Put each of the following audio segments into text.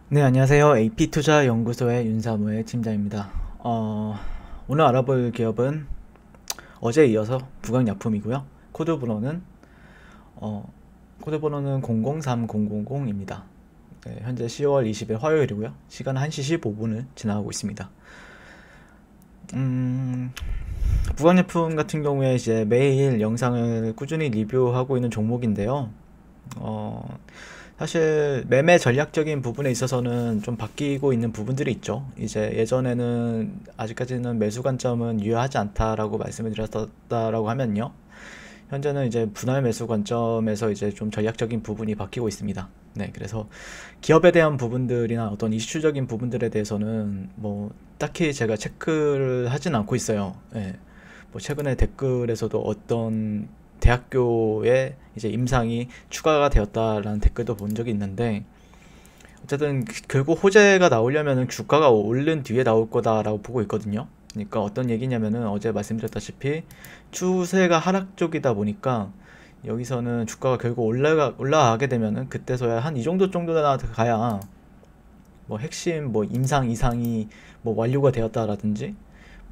네, 안녕하세요. AP투자연구소의 윤사무의 팀장입니다. 오늘 알아볼 기업은 어제에 이어서 부강약품이고요. 어, 코드 번호는 003000입니다. 네, 현재 10월 20일 화요일이고요. 시간은 1시 15분을 지나가고 있습니다. 음, 부강약품 같은 경우에 이제 매일 영상을 꾸준히 리뷰하고 있는 종목인데요. 어, 사실 매매 전략적인 부분에 있어서는 좀 바뀌고 있는 부분들이 있죠. 이제 예전에는 아직까지는 매수 관점은 유효하지 않다라고 말씀을 드렸다라고 하면요. 현재는 이제 분할 매수 관점에서 이제 좀 전략적인 부분이 바뀌고 있습니다. 네, 그래서 기업에 대한 부분들이나 어떤 이슈적인 부분들에 대해서는 뭐 딱히 제가 체크를 하진 않고 있어요. 네, 뭐 최근에 댓글에서도 어떤 대학교에 이제 임상이 추가가 되었다라는 댓글도 본 적이 있는데 어쨌든 결국 호재가 나오려면은 주가가 오른 뒤에 나올 거다라고 보고 있거든요. 그러니까 어떤 얘기냐면은 어제 말씀드렸다시피 추세가 하락 쪽이다 보니까 여기서는 주가가 결국 올라가게 되면은 그때서야 한 이 정도나 가야 뭐 핵심 뭐 임상 이상이 뭐 완료가 되었다라든지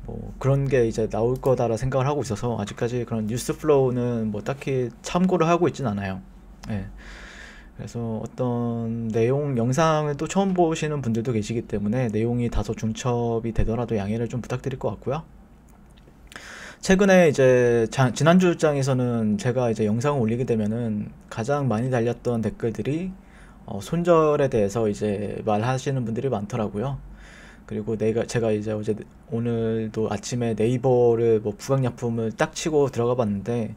뭐 그런 게 이제 나올 거다라 생각을 하고 있어서 아직까지 그런 뉴스 플로우는 뭐 딱히 참고를 하고 있진 않아요. 예. 그래서 어떤 내용 영상을 또 처음 보시는 분들도 계시기 때문에 내용이 다소 중첩이 되더라도 양해를 좀 부탁드릴 것 같고요. 최근에 이제 지난주 장에서는 제가 이제 영상을 올리게 되면은 가장 많이 달렸던 댓글들이 손절에 대해서 이제 말하시는 분들이 많더라고요. 그리고 제가 이제 오늘도 아침에 네이버를 뭐 부강약품을 딱 치고 들어가 봤는데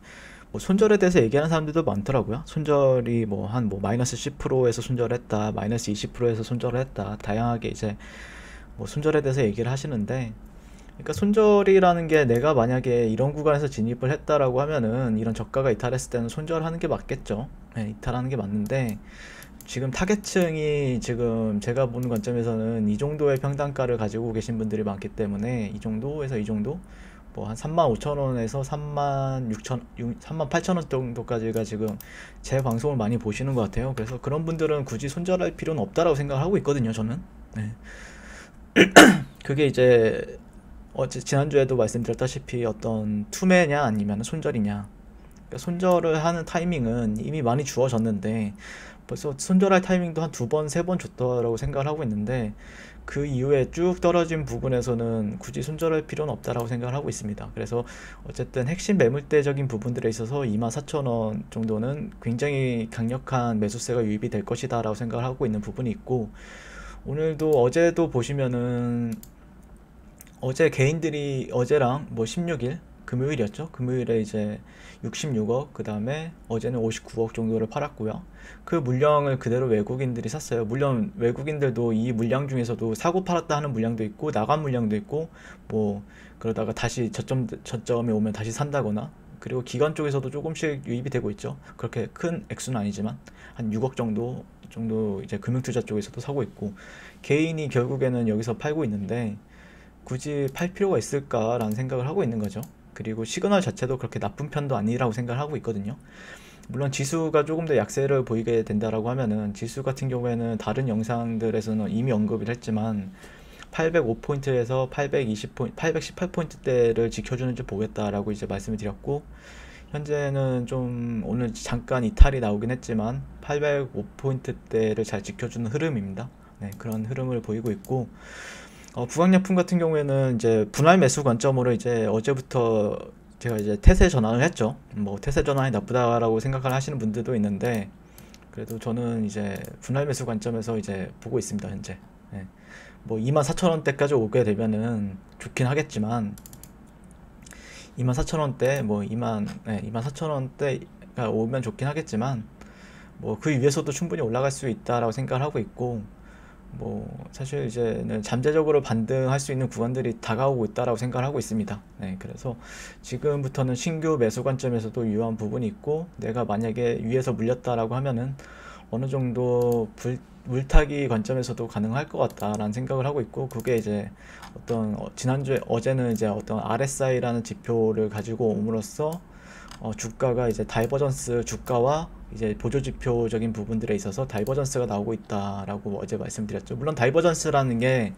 뭐 손절에 대해서 얘기하는 사람들도 많더라고요. 손절이 뭐 한 뭐 마이너스 10%에서 손절했다, 마이너스 20%에서 손절을 했다, 다양하게 이제 뭐 손절에 대해서 얘기를 하시는데, 그러니까 손절이라는 게 내가 만약에 이런 구간에서 진입을 했다라고 하면은 이런 저가가 이탈했을 때는 손절하는 게 맞겠죠. 네, 이탈하는 게 맞는데 지금 타겟층이 지금 제가 보는 관점에서는 이 정도의 평단가를 가지고 계신 분들이 많기 때문에 이 정도에서 이 정도 뭐 한 35,000원에서 38,000원 정도까지가 지금 제 방송을 많이 보시는 것 같아요. 그래서 그런 분들은 굳이 손절할 필요는 없다라고 생각을 하고 있거든요, 저는. 네. 그게 이제 지난주에도 말씀드렸다시피 어떤 투매냐 아니면 손절이냐. 그러니까 손절을 하는 타이밍은 이미 많이 주어졌는데 벌써 손절할 타이밍도 한 두 번, 세 번 줬다라고 생각을 하고 있는데 그 이후에 쭉 떨어진 부분에서는 굳이 손절할 필요는 없다라고 생각을 하고 있습니다. 그래서 어쨌든 핵심 매물대적인 부분들에 있어서 24,000원 정도는 굉장히 강력한 매수세가 유입이 될 것이다라고 생각을 하고 있는 부분이 있고 오늘도 어제도 보시면은 어제 개인들이 어제랑 뭐 16일 금요일이었죠. 금요일에 이제 66억, 그 다음에 어제는 59억 정도를 팔았고요. 그 물량을 그대로 외국인들이 샀어요. 물론 외국인들도 이 물량 중에서도 사고 팔았다 하는 물량도 있고 나간 물량도 있고 뭐 그러다가 다시 저점에 오면 다시 산다거나 그리고 기관 쪽에서도 조금씩 유입이 되고 있죠. 그렇게 큰 액수는 아니지만 한 6억 정도 이제 금융투자 쪽에서도 사고 있고 개인이 결국에는 여기서 팔고 있는데 굳이 팔 필요가 있을까라는 생각을 하고 있는 거죠. 그리고 시그널 자체도 그렇게 나쁜 편도 아니라고 생각을 하고 있거든요. 물론 지수가 조금 더 약세를 보이게 된다라고 하면은 지수 같은 경우에는 다른 영상들에서는 이미 언급을 했지만 805포인트에서 820포인트, 818포인트대를 지켜주는지 보겠다라고 이제 말씀을 드렸고 현재는 좀 오늘 잠깐 이탈이 나오긴 했지만 805포인트대를 잘 지켜주는 흐름입니다. 네, 그런 흐름을 보이고 있고 부강약품 같은 경우에는 이제 분할 매수 관점으로 이제 어제부터 제가 이제 태세 전환을 했죠. 뭐 태세 전환이 나쁘다라고 생각을 하시는 분들도 있는데 그래도 저는 이제 분할 매수 관점에서 이제 보고 있습니다, 현재. 네. 뭐 24,000원대까지 오게 되면은 좋긴 하겠지만 24,000원대 뭐 24,000원대가 오면 좋긴 하겠지만 뭐 그 위에서도 충분히 올라갈 수 있다라고 생각을 하고 있고 뭐 사실 이제는 잠재적으로 반등할 수 있는 구간들이 다가오고 있다라고 생각을 하고 있습니다. 네, 그래서 지금부터는 신규 매수 관점에서도 유효한 부분이 있고 내가 만약에 위에서 물렸다라고 하면은 어느 정도 물타기 관점에서도 가능할 것 같다라는 생각을 하고 있고 그게 이제 어떤 지난주에 어제는 이제 어떤 RSI라는 지표를 가지고 옴으로써 주가가 이제 다이버전스 주가와 이제 보조지표적인 부분들에 있어서 다이버전스가 나오고 있다라고 어제 말씀드렸죠. 물론 다이버전스라는 게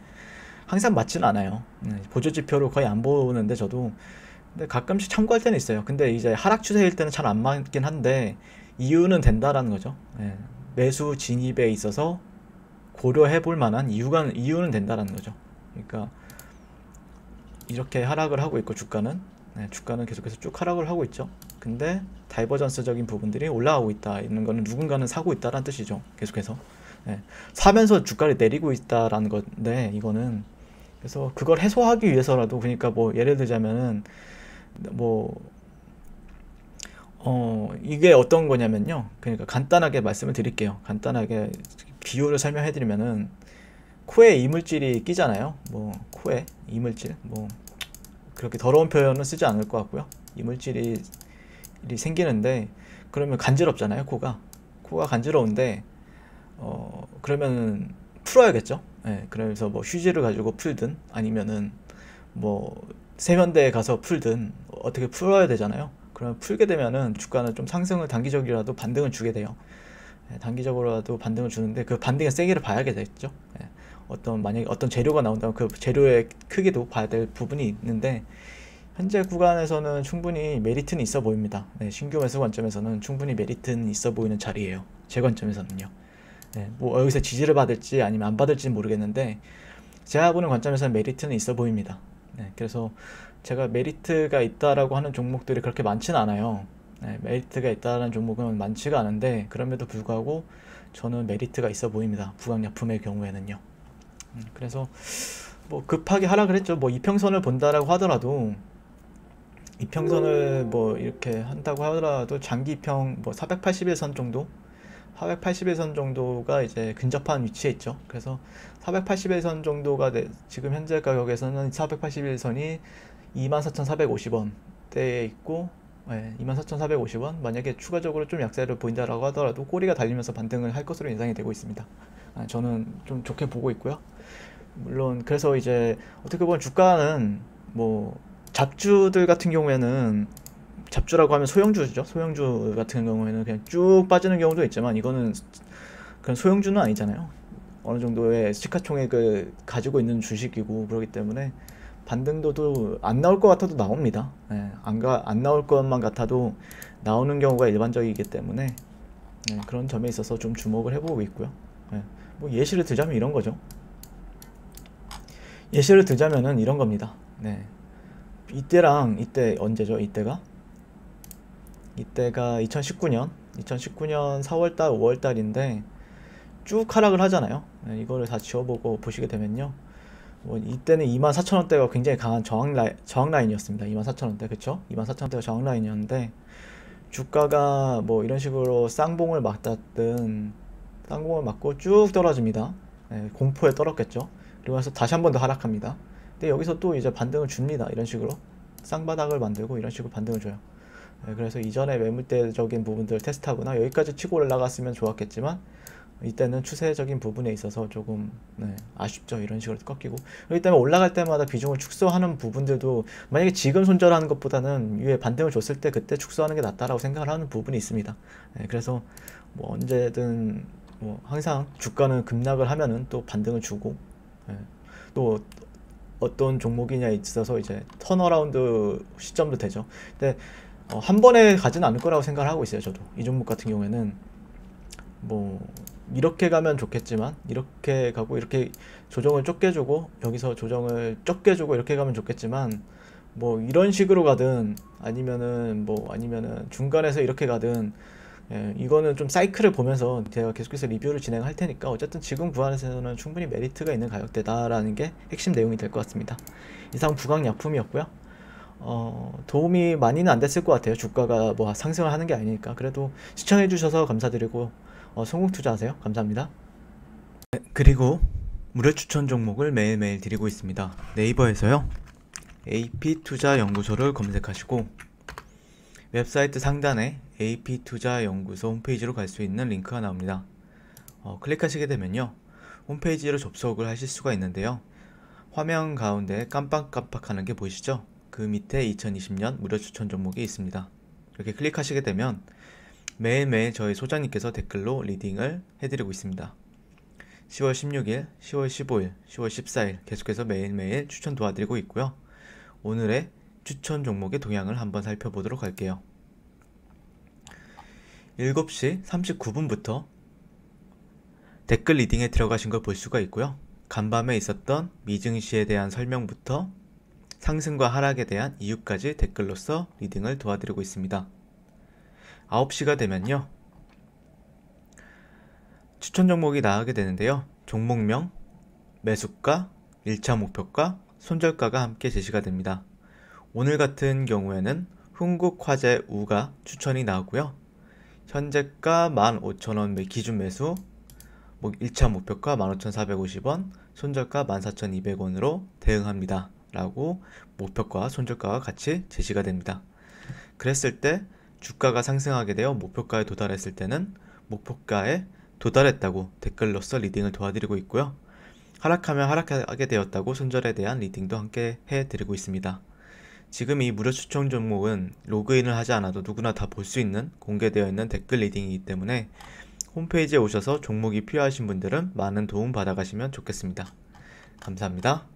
항상 맞지는 않아요. 보조지표를 거의 안 보는데 저도 근데 가끔씩 참고할 때는 있어요. 근데 이제 하락 추세일 때는 잘 안 맞긴 한데 이유는 된다라는 거죠. 매수 진입에 있어서 고려해 볼 만한 이유는 된다라는 거죠. 그러니까 이렇게 하락을 하고 있고 주가는 계속해서 쭉 하락을 하고 있죠. 근데 다이버전스적인 부분들이 올라가고 있다. 이런 거는 누군가는 사고 있다라는 뜻이죠. 계속해서 사면서 주가를 내리고 있다라는 건데 이거는 그래서 그걸 해소하기 위해서라도 그러니까 뭐 예를 들자면은 뭐 이게 어떤 거냐면요. 그러니까 간단하게 말씀을 드릴게요. 간단하게 비유를 설명해 드리면은 코에 이물질이 끼잖아요. 뭐 코에 이물질 뭐 그렇게 더러운 표현은 쓰지 않을 것 같고요. 이물질이 생기는데 그러면 간지럽잖아요. 코가 간지러운데 그러면 풀어야겠죠. 그래서 뭐 휴지를 가지고 풀든 아니면은 뭐 세면대에 가서 풀든 어떻게 풀어야 되잖아요. 그러면 풀게 되면은 주가는 좀 상승을 단기적이라도 반등을 주게 돼요. 단기적으로라도 반등을 주는데 그 반등의 세기를 봐야겠죠. 만약에 어떤 재료가 나온다면 그 재료의 크기도 봐야 될 부분이 있는데 현재 구간에서는 충분히 메리트는 있어 보입니다. 신규 매수 관점에서는 충분히 메리트는 있어 보이는 자리예요. 제 관점에서는요. 뭐 여기서 지지를 받을지 아니면 안 받을지 모르겠는데 제가 보는 관점에서는 메리트는 있어 보입니다. 그래서 제가 메리트가 있다라고 하는 종목들이 그렇게 많지는 않아요. 메리트가 있다는 종목은 많지가 않은데 그럼에도 불구하고 저는 메리트가 있어 보입니다. 부강약품의 경우에는요. 그래서 뭐 급하게 하락을 했죠. 뭐 이평선을 본다라고 하더라도 이평선을 뭐 이렇게 한다고 하더라도 장기평 뭐 481선 정도 481선 정도가 이제 근접한 위치에 있죠. 그래서 481선 정도가 지금 현재 가격에서는 481선이 24,450원대에 있고 24,450원 만약에 추가적으로 좀 약세를 보인다라고 하더라도 꼬리가 달리면서 반등을 할 것으로 예상이 되고 있습니다. 저는 좀 좋게 보고 있고요. 물론 그래서 이제 어떻게 보면 주가는 뭐 잡주들 같은 경우에는 잡주라고 하면 소형주죠. 소형주 같은 경우에는 그냥 쭉 빠지는 경우도 있지만 이거는 그런 소형주는 아니잖아요. 어느 정도의 시가총액을 가지고 있는 주식이고 그렇기 때문에 반등도도 안 나올 것 같아도 나옵니다. 안 나올 것만 같아도 나오는 경우가 일반적이기 때문에 그런 점에 있어서 좀 주목을 해보고 있고요. 뭐 예시를 들자면 이런 거죠. 예시를 들자면은 이런 겁니다. 이때랑 이때 언제죠? 이때가 2019년 4월달 5월달인데 쭉 하락을 하잖아요. 이거를 다 지워보고 보시게 되면요 뭐 이때는 24,000원대가 굉장히 강한 저항 라인이었습니다. 24,000원대 그쵸? 24,000원대가 저항 라인이었는데 주가가 뭐 이런 식으로 쌍봉을 맞고 쭉 떨어집니다. 공포에 떨었겠죠. 그리고 나서 다시 한 번 더 하락합니다. 근데 여기서 또 이제 반등을 줍니다. 이런 식으로 쌍바닥을 만들고 이런 식으로 반등을 줘요. 그래서 이전에 매물대적인 부분들을 테스트하거나 여기까지 치고 올라갔으면 좋았겠지만 이때는 추세적인 부분에 있어서 조금 아쉽죠. 이런 식으로 꺾이고 그렇기 때문에 올라갈 때마다 비중을 축소하는 부분들도 만약에 지금 손절하는 것보다는 위에 반등을 줬을 때 그때 축소하는 게 낫다라고 생각을 하는 부분이 있습니다. 그래서 뭐 언제든 뭐 항상 주가는 급락을 하면은 또 반등을 주고 또 어떤 종목이냐에 있어서 이제 턴어라운드 시점도 되죠. 근데 한 번에 가지는 않을 거라고 생각을 하고 있어요. 저도 이 종목 같은 경우에는 뭐 이렇게 가면 좋겠지만 이렇게 가고 이렇게 조정을 좁게 주고 여기서 조정을 적게 주고 이렇게 가면 좋겠지만 뭐 이런 식으로 가든 아니면은 중간에서 이렇게 가든 이거는 좀 사이클을 보면서 제가 계속해서 리뷰를 진행할 테니까 어쨌든 지금 구간에서는 충분히 메리트가 있는 가격대다라는 게 핵심 내용이 될 것 같습니다. 이상 부강약품이었고요. 도움이 많이는 안 됐을 것 같아요. 주가가 뭐 상승을 하는 게 아니니까. 그래도 시청해 주셔서 감사드리고 성공 투자하세요. 감사합니다. 그리고 무료 추천 종목을 매일매일 드리고 있습니다. 네이버에서요. AP투자연구소를 검색하시고 웹사이트 상단에 AP투자연구소 홈페이지로 갈 수 있는 링크가 나옵니다. 클릭하시게 되면요. 홈페이지로 접속을 하실 수가 있는데요. 화면 가운데 깜빡깜빡하는 게 보이시죠? 그 밑에 2020년 무료 추천 종목이 있습니다. 이렇게 클릭하시게 되면 매일매일 저희 소장님께서 댓글로 리딩을 해드리고 있습니다. 10월 16일, 10월 15일, 10월 14일 계속해서 매일매일 추천 도와드리고 있고요. 오늘의 추천 종목의 동향을 한번 살펴보도록 할게요. 7시 39분부터 댓글 리딩에 들어가신 걸 볼 수가 있고요. 간밤에 있었던 미증시에 대한 설명부터 상승과 하락에 대한 이유까지 댓글로서 리딩을 도와드리고 있습니다. 9시가 되면요, 추천 종목이 나가게 되는데요. 종목명, 매수가, 1차 목표가, 손절가가 함께 제시가 됩니다. 오늘 같은 경우에는 흥국화재우가 추천이 나오고요. 현재가 15,000원 기준 매수, 1차 목표가 15,450원, 손절가 14,200원으로 대응합니다 라고 목표가 손절가가 같이 제시가 됩니다. 그랬을 때 주가가 상승하게 되어 목표가에 도달했을 때는 목표가에 도달했다고 댓글로서 리딩을 도와드리고 있고요. 하락하면 하락하게 되었다고 손절에 대한 리딩도 함께 해드리고 있습니다. 지금 이 무료 추천 종목은 로그인을 하지 않아도 누구나 다 볼 수 있는 공개되어 있는 댓글 리딩이기 때문에 홈페이지에 오셔서 종목이 필요하신 분들은 많은 도움 받아가시면 좋겠습니다. 감사합니다.